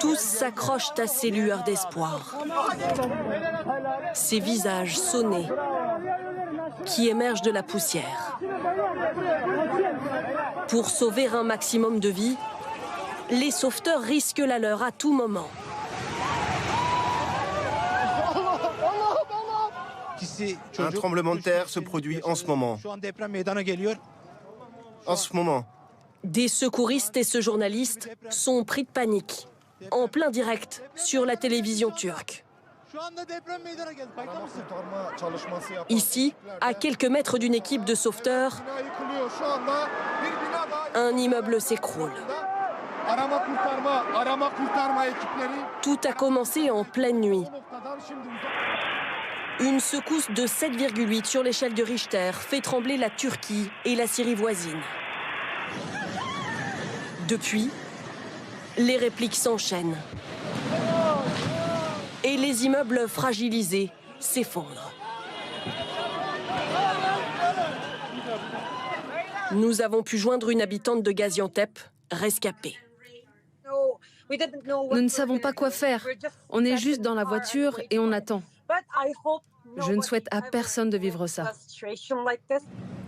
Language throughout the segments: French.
Tous s'accrochent à ces lueurs d'espoir. Ces visages sonnés qui émergent de la poussière. Pour sauver un maximum de vies, les sauveteurs risquent la leur à tout moment. Un tremblement de terre se produit en ce moment. En ce moment. Des secouristes et ce journaliste sont pris de panique, en plein direct sur la télévision turque. Ici, à quelques mètres d'une équipe de sauveteurs, un immeuble s'écroule. Tout a commencé en pleine nuit. Une secousse de 7,8 sur l'échelle de Richter fait trembler la Turquie et la Syrie voisine. Depuis, les répliques s'enchaînent. Et les immeubles fragilisés s'effondrent. Nous avons pu joindre une habitante de Gaziantep, rescapée. Nous ne savons pas quoi faire. On est juste dans la voiture et on attend. Je ne souhaite à personne de vivre ça.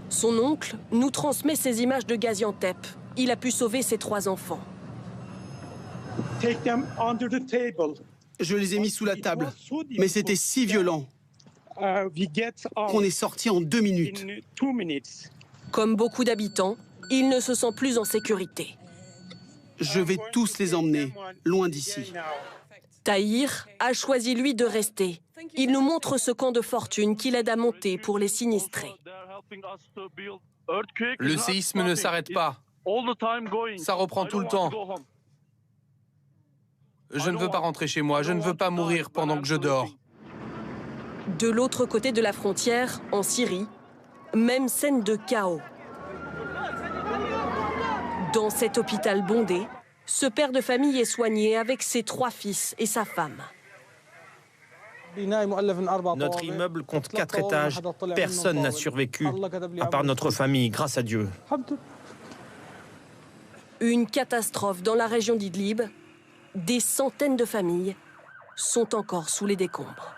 Son oncle nous transmet ces images de Gaziantep. Il a pu sauver ses 3 enfants. Je les ai mis sous la table, mais c'était si violent qu'on est sorti en 2 minutes. Comme beaucoup d'habitants, il ne se sent plus en sécurité. Je vais tous les emmener, loin d'ici. Tahir a choisi, lui, de rester. Il nous montre ce camp de fortune qu'il aide à monter pour les sinistrés. Le séisme ne s'arrête pas. Ça reprend tout le temps. Je ne veux pas rentrer chez moi, je ne veux pas mourir pendant que je dors. De l'autre côté de la frontière, en Syrie, même scène de chaos. Dans cet hôpital bondé, ce père de famille est soigné avec ses 3 fils et sa femme. Notre immeuble compte 4 étages. Personne n'a survécu, à part notre famille, grâce à Dieu. Une catastrophe dans la région d'Idlib. Des centaines de familles sont encore sous les décombres.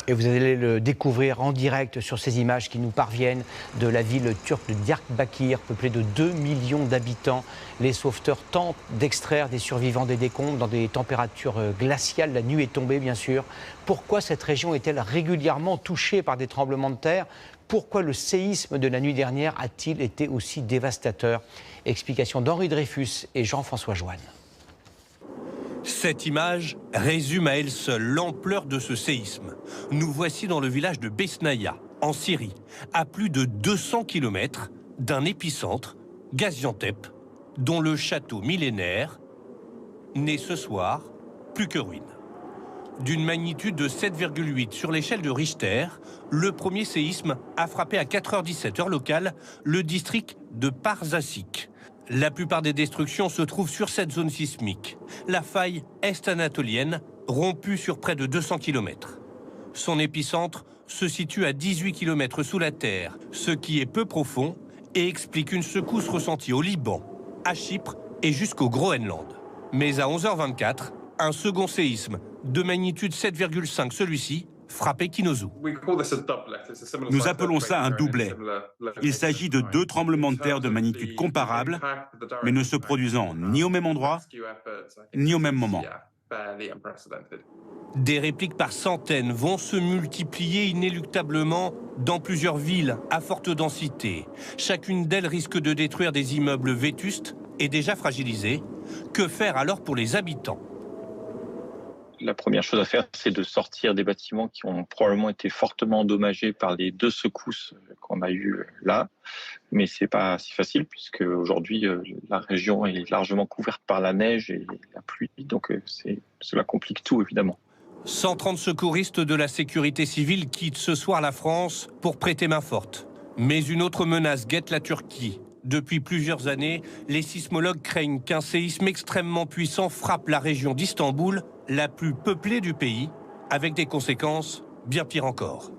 Et vous allez le découvrir en direct sur ces images qui nous parviennent de la ville turque de Diyarbakır, peuplée de 2 millions d'habitants. Les sauveteurs tentent d'extraire des survivants des décombres dans des températures glaciales. La nuit est tombée, bien sûr. Pourquoi cette région est-elle régulièrement touchée par des tremblements de terre ? Pourquoi le séisme de la nuit dernière a-t-il été aussi dévastateur ? Explication d'Henri Dreyfus et Jean-François Joanne. Cette image résume à elle seule l'ampleur de ce séisme. Nous voici dans le village de Besnaya, en Syrie, à plus de 200 km d'un épicentre, Gaziantep, dont le château millénaire n'est ce soir plus que ruine. D'une magnitude de 7,8 sur l'échelle de Richter, le premier séisme a frappé à 4h17 heure locale le district de Parzasik. La plupart des destructions se trouvent sur cette zone sismique, la faille est-anatolienne, rompue sur près de 200 km. Son épicentre se situe à 18 km sous la terre, ce qui est peu profond et explique une secousse ressentie au Liban, à Chypre et jusqu'au Groenland. Mais à 11h24, un second séisme de magnitude 7,5, celui-ci, frappé Kinosu. Nous appelons ça un doublet. Il s'agit de 2 tremblements de terre de magnitude comparable, mais ne se produisant ni au même endroit, ni au même moment. Des répliques par centaines vont se multiplier inéluctablement dans plusieurs villes à forte densité. Chacune d'elles risque de détruire des immeubles vétustes et déjà fragilisés. Que faire alors pour les habitants ? La première chose à faire, c'est de sortir des bâtiments qui ont probablement été fortement endommagés par les 2 secousses qu'on a eues là. Mais ce n'est pas si facile puisque aujourd'hui la région est largement couverte par la neige et la pluie. Donc cela complique tout, évidemment. 130 secouristes de la sécurité civile quittent ce soir la France pour prêter main forte. Mais une autre menace guette la Turquie. Depuis plusieurs années, les sismologues craignent qu'un séisme extrêmement puissant frappe la région d'Istanbul, la plus peuplée du pays, avec des conséquences bien pires encore.